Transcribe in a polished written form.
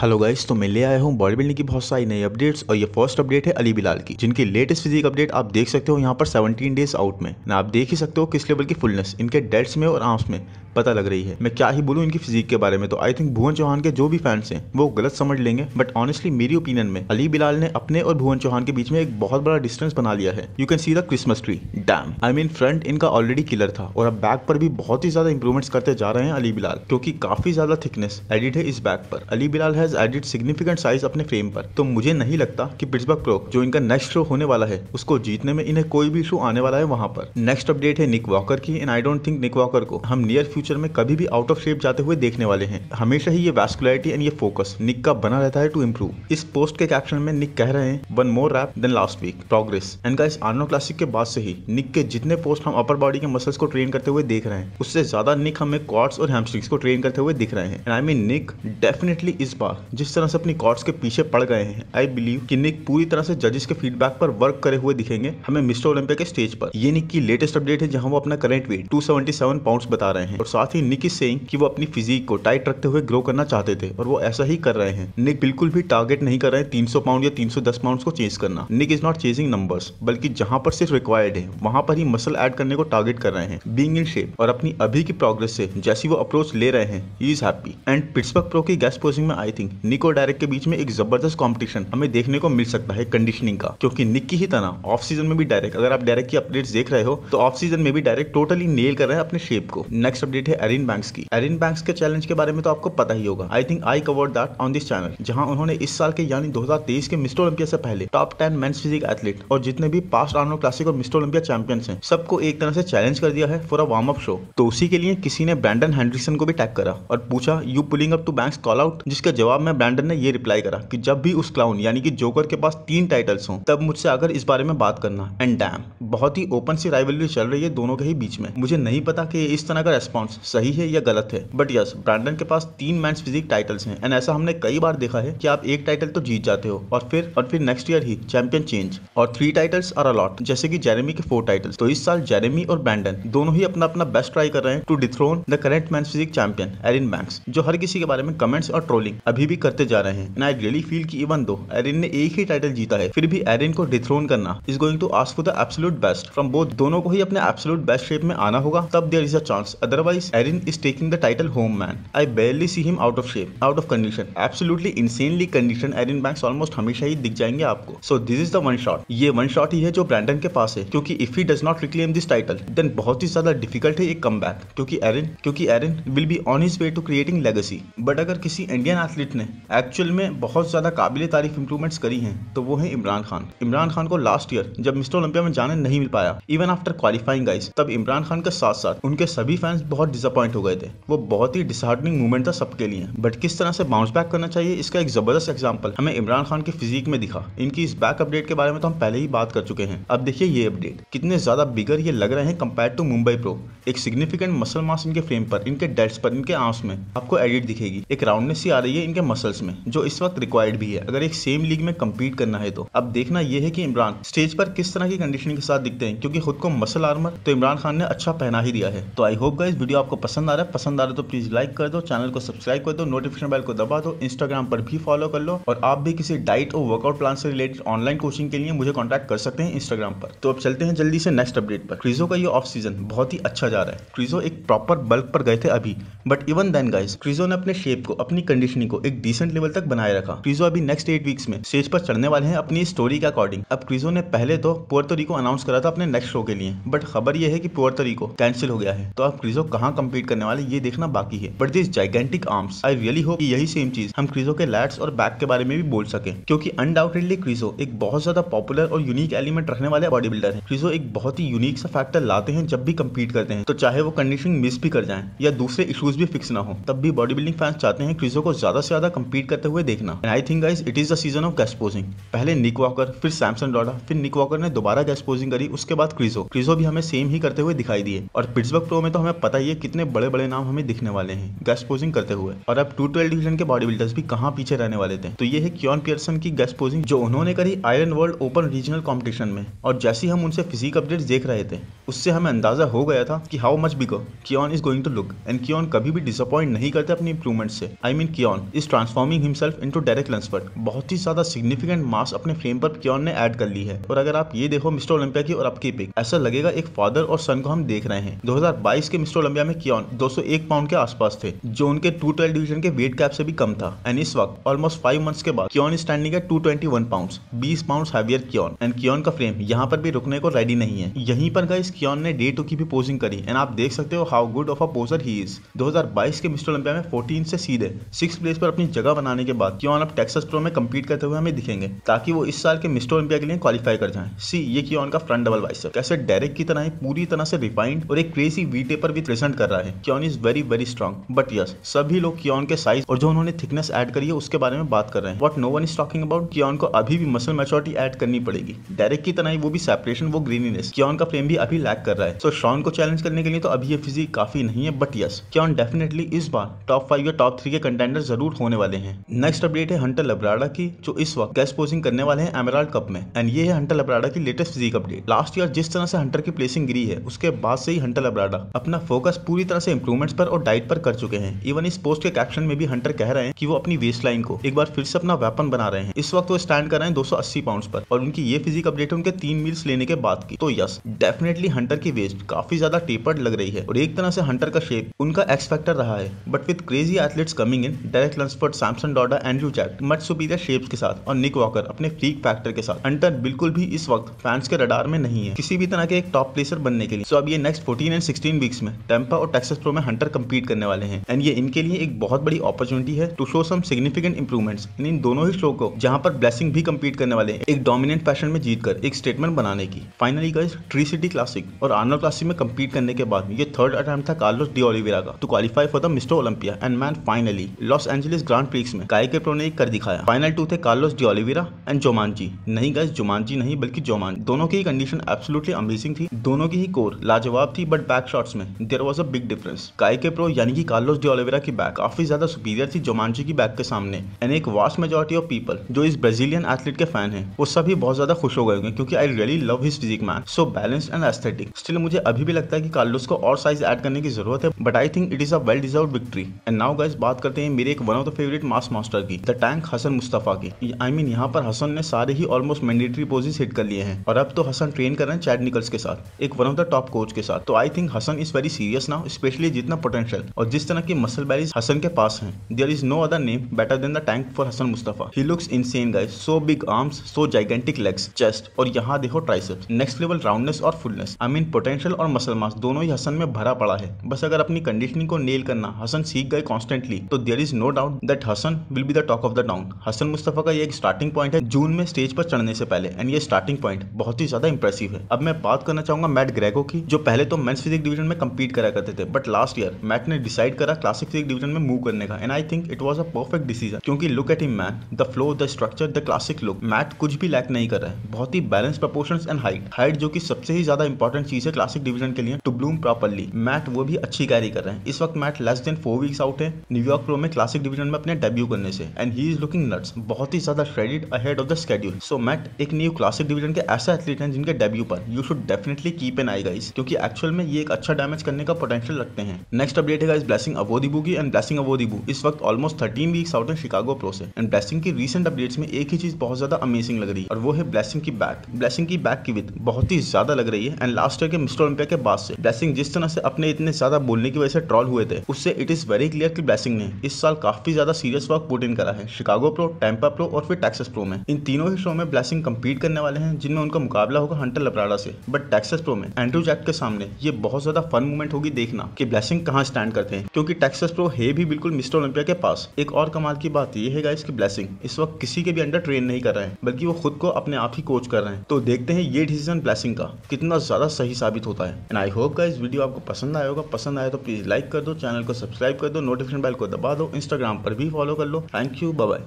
Hello guys, तो मैं ले आया हूँ बॉडी बिल्डिंग की बहुत सारी नई अपडेट्स और ये फर्स्ट अपडेट है अली बिलाल की, जिनकी लेटेस्ट फिजिक अपडेट आप देख सकते हो यहाँ पर 17 डेज आउट में ना। आप देख ही सकते हो किस लेवल की फुलनेस इनके डेड्स में और आर्म्स में पता लग रही है। मैं क्या ही बोलूँ इनकी फिजिक के बारे में, तो आई थिंक भुवन चौहान के जो भी फैंस हैं वो गलत समझ लेंगे, बट ऑनेस्टली मेरी ओपिनियन में अली बिलाल ने अपने और भुवन चौहान के बीच में एक बहुत बड़ा डिस्टेंस बना लिया है। You can see the Christmas tree, dam. I mean front इनका ऑलरेडी किलर था और अब बैक पर भी बहुत ही ज्यादा इंप्रूवमेंट्स करते जा रहे हैं अली बिलाल, क्योंकि काफी ज्यादा थिकनेस एडिड है इस बैक पर। Ali Bilal has added significant size अपने फ्रेम पर, तो मुझे नहीं लगता कि पिट्सबर्ग प्रो जो इनका नेक्स्ट शो होने वाला है उसको जीतने में इन्हें कोई भी इशू आने वाला है वहां पर। नेक्स्ट अपडेट है निक वॉकर की, and I don't think Nick Walker को हम नियर फ्यूचर में कभी भी आउट ऑफ शेप जाते हुए देखने वाले हैं। हमेशा ही ये वैस्कुलरिटी एंड ये फोकस निक का बना रहता है टू इंप्रूव। इस पोस्ट के कैप्शन में निक कह रहे हैं one more rep than last week, progress. And guys, Arnold Classic के बाद से ही निक के जितने पोस्ट हम अपर बॉडी के मसल्स को ट्रेन करते हुए देख रहे हैं, उससे ज्यादा निक हमें क्वाड्स और हैमस्ट्रिंग्स को ट्रेन करते हुए दिख रहे हैं। And I mean Nick definitely इस बार जिस तरह से अपनी क्वाड्स के पीछे पड़ गए हैं, आई बिलीव कि निक पूरी तरह से जजेस के फीडबैक पर वर्क करे हुए दिखेंगे हमें मिस्टर ओलंपिया के स्टेज पर। ये निक की लेटेस्ट अपडेट है जहां वो अपना करंट वेट 277 पाउंड्स बता रहे हैं, और साथ ही निक इज सेइंग कि वो अपनी फिजिक को टाइट रखते हुए ग्रो करना चाहते थे और वो ऐसा ही कर रहे हैं। निक बिल्कुल भी टारगेट नहीं कर रहे हैं 300 पाउंड या 310 पाउंड को चेज करना। निक इज नॉट चेजिंग नंबर्स, बल्कि जहां पर सिर्फ रिक्वायर्ड है वहां पर ही मसल ऐड करने को टारगेट कर रहे हैं। बीइंग इन शेप और अपनी अभी की प्रोग्रेस से जैसी वो अप्रोच ले रहे हैं, he is happy. And Pittsburgh pro की गेस्ट पोजिंग में आई थिंक निक और डायरेक्ट के बीच में एक जबरदस्त कॉम्पिटिशन हमें देखने को मिल सकता है कंडीशनिंग का, क्योंकि निक की ही तरह ऑफ सीजन में भी डायरेक्ट, अगर आप डायरेक्ट की अपडेट्स देख रहे हो तो ऑफ सीजन में भी डायरेक्ट टोटली नेल कर रहे हैं अपने शेप को। नेक्स्ट अपडेट है एरिन बैंक्स की। एरिन बैंक्स के चैलेंज के बारे में तो आपको पता ही होगा। I think I covered that on this channel, जहां उन्होंने इस साल के यानी 2023 के मिस्टर ओलंपिया से पहले टॉप 10 मेंस फिजिक एथलीट और जितने भी पास्ट आर्नोल्ड क्लासिक और मिस्टर ओलंपिया चैंपियंस हैं सबको एक तरह से चैलेंज कर दिया है for a warm up show. तो उसी के लिए किसी ने ब्रैंडन हेनरिक्सन को भी टैग करा और पूछा you pulling up to Banks call out, जिसके जवाब में ब्रैंडन ने ये रिप्लाई करा कि जब भी उस क्लाउन यानी कि जोकर के पास 3 टाइटल्स हों तब मुझसे आकर इस बारे में बात करना। एंड डैम, बहुत ही ओपन सी राइवलरी चल रही है दोनों के ही बीच में। मुझे नहीं पता कि इस तरह का रेस्पॉन्स सही है या गलत है, बट यस, ब्रैंडन के पास 3 मेंस फिजिक टाइटल्स हैं, एंड ऐसा हमने कई बार देखा है कि आप एक टाइटल तो जीत जाते हो और फिर नेक्स्ट ईयर ही चैंपियन चेंज, और 3 टाइटल्स आर अ लॉट, जैसे कि जेरेमी के 4 टाइटल्स। तो इस साल जेरेमी और ब्रैंडन दोनों ही अपना अपना बेस्ट ट्राई कर रहे हैं to dethrone the current men's physique champion Erin Banks, जो हर किसी के बारे में कमेंट्स और ट्रोलिंग अभी भी करते जा रहे हैं। एंड आई रियली फील कि इवन दो एरिन ने एक ही टाइटल जीता है, फिर भी एरिन को डिथ्रोन करना is going to ask for the absolute best from both. दोनों को ही अपने एब्सोल्यूट बेस्ट शेप में आना होगा, तब there is a chance, otherwise Erin is taking the title home man. I barely see him out of shape, out of condition, absolutely insanely conditioned Erin Banks almost हमेशा ही दिख जाएंगे आपको। So this is the one shot, ये one shot ही है जो Brandon के पास है, क्योंकि if he does not reclaim this title then बहुत ही ज्यादा डिफिकल्ट है एक कमबैक, क्योंकि Erin will be on his way to creating legacy। But अगर किसी इंडियन एथलीट ने एक्चुअल में बहुत ज्यादा काबिल तारीफ इंप्रूवमेंट्स करी हैं तो वो है इमरान खान। इमरान खान को लास्ट ईयर जब मिस्टर ओलंपिया में जाने नहीं मिल पाया इवन आफ्टर क्वालिफाइंग गाइस, तब इमरान खान के साथ साथ उनके सभी फैंस बहुत डिसअपॉइंट हो गए थे। वो बहुत ही डिसहार्टनिंग मूवमेंट था सबके लिए, बट किस तरह से बाउंस बैक करना चाहिए इसका एक जबरदस्त एग्जांपल हमें इमरान खान की फिजिक में दिखा। इनकी इस बैक अपडेट के बारे में तो हम पहले ही बात कर चुके हैं। अब देखिए ये अपडेट, कितने ज्यादा बिगर ये लग रहे हैं कंपेयर टू मुंबई प्रो। एक सिग्निफिकेंट मसल मास इनके फ्रेम पर, इनके डेड्स पर, इनके आर्म्स में आपको एडिट दिखेगी। एक राउंडनेस सी आ रही है इनके मसल्स में, जो इस वक्त रिक्वायर्ड भी है अगर एक सेम लीग में कम्पीट करना है तो। अब देखना यह है कि इमरान स्टेज पर किस तरह की कंडीशनिंग के साथ दिखते हैं, क्योंकि खुद को मसल आर्मर तो इमरान खान ने अच्छा पहना ही दिया है। तो आई होप गाइस वीडियो आपको पसंद आ रहा है तो प्लीज लाइक कर दो, चैनल को सब्सक्राइब कर दो, नोटिफिकेशन बेल को दबा दो, इंस्टाग्राम पर भी फॉलो कर लो, और आप भी किसी डाइट और वर्कआउट प्लान से रिलेटेड ऑनलाइन कोचिंग के लिए मुझे कॉन्टैक्ट कर सकते हैं इंस्टाग्राम पर। तो अब चलते हैं जल्दी से नेक्स्ट अपडेट पर। क्रिजो का ये ऑफ सीजन बहुत ही अच्छा जा रहा है। क्रिजो एक प्रॉपर बल्क पर गए थे अभी, बट इवन देन गाइस क्रिजो ने अपने शेप को, अपनी कंडीशनिंग को एक डिसेंट लेवल तक बनाए रखा। क्रिजो अभी नेक्स्ट 8 वीक्स में स्टेज पर चढ़ने वाले हैं अपनी स्टोरी के अकॉर्डिंग। अब क्रिजो ने पहले तो पुएर्तो रिको अनाउंस करा था अपने नेक्स्ट शो के लिए, बट खबर यह है कि पुएर्तो रिको कैंसिल हो गया है। तो अब क्रिजो कहां कंपीट करने वाले ये देखना बाकी है। But this gigantic arms, I really hope यही सेम चीज हम क्रिजो के लैट्स और बैक के बारे में भी बोल सके, क्योंकि अनडाउटेडली क्रिजो एक बहुत ज्यादा पॉपुलर और यूनिक एलिमेंट रखने वाले बॉडी बिल्डर है। क्रिजो एक बहुत ही यूनिक सा फैक्टर लाते हैं जब भी कंपीट करते हैं, तो चाहे वो कंडीशनिंग मिस भी कर जाए या दूसरे इश्यूज भी फिक्स ना हो, तब भी बॉडी बिल्डिंग फैंस चाहते हैं क्रिजो को ज्यादा से ज्यादा कंपीट करते हुए देखना। And I think guys it is the season of guest posing. पहले निक वॉकर, फिर सैमसन डॉडा, फिर निक वॉकर ने दोबारा गेस्ट पोजिंग करी, उसके बाद क्रिजो भी हमें सेम ही करते हुए दिखाई दिए। और पिट्सबर्ग प्रो में तो हमें पता ही है कितने बड़े बड़े नाम हमें दिखने वाले हैं गेस्ट पोजिंग करते हुए। और अब 212 डिवीजन के बॉडी बिल्डर्स भी कहां पीछे रहने वाले थे। तो ये है कियोन पियर्सन की गेस्ट पोजिंग जो उन्होंने करी iron world open regional competition में। और जैसे हम उनसे फिजिक अपडेट्स देख रहे थे उससे हमें अंदाजा हो गया था कि how much bigger Keone is going to look. And Keone कभी भी डिसअपॉइंट नहीं करते अपनी इंप्रूवमेंट से। I mean Keone is transforming himself into Derek Lunsford. बहुत ही ज्यादा सिग्निफिकेंट मास अपने फ्रेम पर कियोन ने ऐड कर ली है। और अगर आप ये देखो मिस्टर ओलंपिया की और आपकी पिक, ऐसा लगेगा एक फादर और सन को हम देख रहे हैं। 2022 के मिस्टर ओलंपिया में कियोन 201 पाउंड के आसपास थे, जो उनके 212 डिवीजन के वेट कैप से भी कम था। एंड इस वक्त ऑलमोस्ट 5 मंथ्स के बाद Keone standing at 221 pounds, 20 pounds heavier Keone. And Keone का फ्रेम यहाँ पर भी रुकने को रेडी नहीं है। यहीं पर गाइस कियोन ने डे 2 की भी पोजिंग करी एंड आप देख सकते हो how good of a पोजर he is. 2022 के मिस्टर ओलंपिया में 14 से सीधे 6 प्लेस पर अपनी जगह बनाने के बाद कियोन अब टेक्सास प्रो में कम्पीट करते हुए हमें दिखेंगे, ताकि वो इस साल के मिस्टर ओलंपिया के लिए क्वालिफाई कर जाएं। सी ये कियोन का फ्रंट डबल बाइसेप कैसे डेरेक की तरह ही पूरी तरह से रिफाइंड और एक क्रेजी वी टेपर भी प्रेजेंट कर रहा है। Keone is very very strong. But yes, सभी लोग कियोन के साइज और जो उन्होंने थिकनेस ऐड करी है उसके बारे में बात कर रहे हैं। What no one is talking about, Keone को अभी भी मसल मैच्योरिटी ऐड करनी पड़ेगी। डेरेक की तरह ही वो भी सेपरेशन, वो ग्रीनीनेस कियोन का फ्रेम भी अभी लैक कर रहा है। सो शॉन को चैलेंज करने के लिए तो अभी ये फिजिक काफी नहीं है। बट यस, कियोन डेफिनेटली इस बार टॉप 5 या टॉप 3 के कंटेंडर जरूर होने वाले हैं। नेक्स्ट अपडेट है हंटर लब्राडा की, जो इस वक्त गेस्ट पोजिंग करने वाले हैं एमराल्ड कप में। एंड ये है हंटर लब्राडा की latest physique update. Last year जिस तरह से हंटर की प्लेसिंग गिरी है, उसके बाद से ही हंटर लब्राडा अपना फोकस पूरी तरह से इंप्रूवमेंट्स पर और डाइट पर कर चुके हैं। इवन इस पोस्ट के कैप्शन में भी हंटर कह रहे हैं कि वो अपनी वेस्ट लाइन को एक बार फिर से अपना वेपन बना रहे हैं। इस वक्त वो स्टैंड कर रहे हैं 280 पाउंड्स पर और उनकी ये फिजिक अपडेट उनके 3 मील्स लेने के बाद की। तो यस, डेफिनेटली हंटर की वेस्ट काफी ज्यादा टेपर्ड लग रही है और एक तरह से हंटर का शेप उनका एक्स फैक्टर रहा है। But with crazy athletes coming in, Derek Lunsford, Samson Dauda, Andrew Jacked much superior shapes के साथ और निक वॉकर अपने फ्रीक फैक्टर के साथ, हंटर बिल्कुल भी इस वक्त फैंस के रडार में नहीं है किसी भी तरह के एक टॉप प्लेसर बनने के लिए। सो अब ये नेक्स्ट 14 एंड 16 वीक्स में टेम्पा और टेक्सास प्रो में हंटर कंपीट करने वाले हैं। एंड ये इनके लिए एक बहुत बड़ी अपॉर्चुनिटी है to show some significant improvements in दोनों ही शो को, जहां पर ब्लेसिंग भी कंपीट करने वाले हैं एक डोमिनेंट फैशन में जीतकर एक स्टेटमेंट बनाने की। Finally guys, Tri City Classic और आर्नोल्ड क्लासिक में कंपीट करने के बाद ये थर्ड अटेम्प्ट था कार्लोस डी ओलिवेरा का to qualify for the Mr Olympia. And man finally Los Angeles Grand Prix में काई के प्रो ने कर दिखाया। फाइनल 2 थे कार्लोस डी ओलिवेरा एंड जोमांजी, नहीं गाइस जोमांजी नहीं बल्कि जोमान। दोनों की कंडीशन एब्सोल्युटली अमेजिंग थी, दोनों की ही कोर लाजवाब थी। बट बैक शॉट्स में there was a big difference. Kai के प्रो यानी कि कार्लोस डी ओलिवेरा की बैक काफी ज्यादा सुपीरियर थी जोमांजी की बैक के सामने। एंड एक वास्ट मेजॉरिटी ऑफ पीपल जो इस ब्राजीलियन एथलीट के फैन हैं, वो सभी बहुत ज्यादा खुश हो गए होंगे क्योंकि I really love his physique man, so balanced and aesthetic. Still मुझे अभी भी लगता है कि कार्लोस को और साइज ऐड करने की जरूरत है, but I think it is a well deserved victory. And now guys, बात करते हैं मेरे एक one of the favourite mass master की, द टैंक हसन मुस्तफा की। आई मीन यहाँ पर हसन ने सारे ही ऑलमोस्ट मैंडेटरी पोजेस हिट कर लिए हैं और अब तो हसन ट्रेन कर रहे हैं चैड निकल्स के साथ, एक one of the top coach के साथ। तो I think Hassan is very serious now, specially जितना पोटेंशियल और जिस तरह की मसल बैलीज हसन के पास हैं, there is no other name better than the tank for Hassan Mustafa. He looks insane guys, so big arms, so gigantic legs, chest और यहाँ देखो ट्राइसेप्स, नेक्स्ट लेवल राउंडनेस और फुलनेस। आई मीन पोटेंशियल और muscle mass दोनों ही हसन में भरा पड़ा है। बस अगर अपनी कंडीशनिंग को नेल करना हसन सीख गए कॉन्स्टेंटली, तो there is no doubt that Hassan will be the talk of the town. Hassan Mustafa का ये एक स्टार्टिंग पॉइंट है जून में स्टेज पर चढ़ने से पहले, एंड ये स्टार्टिंग पॉइंट बहुत ही ज्यादा इंप्रेसिव है। अब मैं बात करना चाहूंगा मैट ग्रेगो की, जो पहले तो मेंस फिजिक डिवीजन में कंपीट करा करते थे, बट लास्ट ईयर मैट ने डिसाइड करा क्लासिक फिजिक डिवीजन में मूव करने का। And I think it was a perfect decision, क्योंकि look at him man, the flow, the structure, the classic look, Matt कुछ भी लैक नहीं कर रहा है। बहुत ही बैलेंस प्रपोर्शंस एंड हाइट जो कि सबसे ही ज्यादा इंपॉर्टेंट चीज है क्लासिक डिवीजन के लिए टू ब्लूम प्रॉपर्ली, मैट वो भी अच्छी कैरी कर रहे हैं। इस वक्त Matt less than 4 weeks out है न्यूयॉर्क प्रो में क्लासिक डिवीजन में अपने डेब्यू करने से, and he is looking nuts, बहुत ही ज्यादा shredded ahead of the schedule. So Matt एक न्यू क्लासिक डिवीजन के ऐसा एथलीट हैं जिनके डेब्यू पर you should definitely keep an eye guys, क्योंकि एक्चुअल में ये एक अच्छा डैमेज करने का पोटेंशियल रखते हैं। नेक्स्ट अपडेट है गाइस ब्लेसिंग अवोदिबू की, एंड ब्लेसिंग अवोदिबू इस वक्त ऑलमोस्ट 13 वीक्स आउट है शिकागो प्रो से। एंड ब्लेसिंग की रीसेंट अपडेट्स में एक ही चीज बहुत ज्यादा अमेजिंग लग रही है और वो है ब्लेसिंग की बैक। ब्लेसिंग की बैक की विड्थ बहुत ही ज्यादा लग रही है। एंड लास्ट ईयर के मिस्टर ओलंपिया के बाद से ब्लेसिंग जिस तरह से अपने इतने ज्यादा बोलने की वजह से ट्रॉल हुए थे, उससे इट इज वेरी क्लियर कि ब्लेसिंग ने इस साल काफी ज्यादा सीरियस वर्क पुट इन करा है शिकागो प्रो, टेम्पा प्रो और फिर टेक्सास प्रो में। इन तीनों ही शो में ब्लेसिंग कंपीट करने वाले हैं, जिनमें उनका मुकाबला होगा हंटर लब्राडा से। बट टेक्सास प्रो में एंड्रू जैक के सामने ये बहुत ज्यादा फन मूवमेंट होगी देखना कि ब्लेसिंग कहां स्टैंड करते हैं, क्योंकि टेक्सास प्रो है भी बिल्कुल मिस्टर ओलंपिया के पास। एक और कमाल की बात यह है गाइस कि ब्लेसिंग इस वक्त किसी के भी अंडर ट्रेन नहीं कर रहे हैं, बल्कि वो खुद को अपने आप ही कोच कर रहे हैं। तो देखते हैं ये डिसीजन ब्लेसिंग का कितना ज्यादा सही साबित होता है। And I hope guys video आपको पसंद आया होगा। पसंद आया तो प्लीज लाइक कर दो, चैनल को सब्सक्राइब कर दो, नोटिफिकेशन बेल को दबा दो, इंस्टाग्राम पर भी फॉलो कर लो। Thank you, bye bye.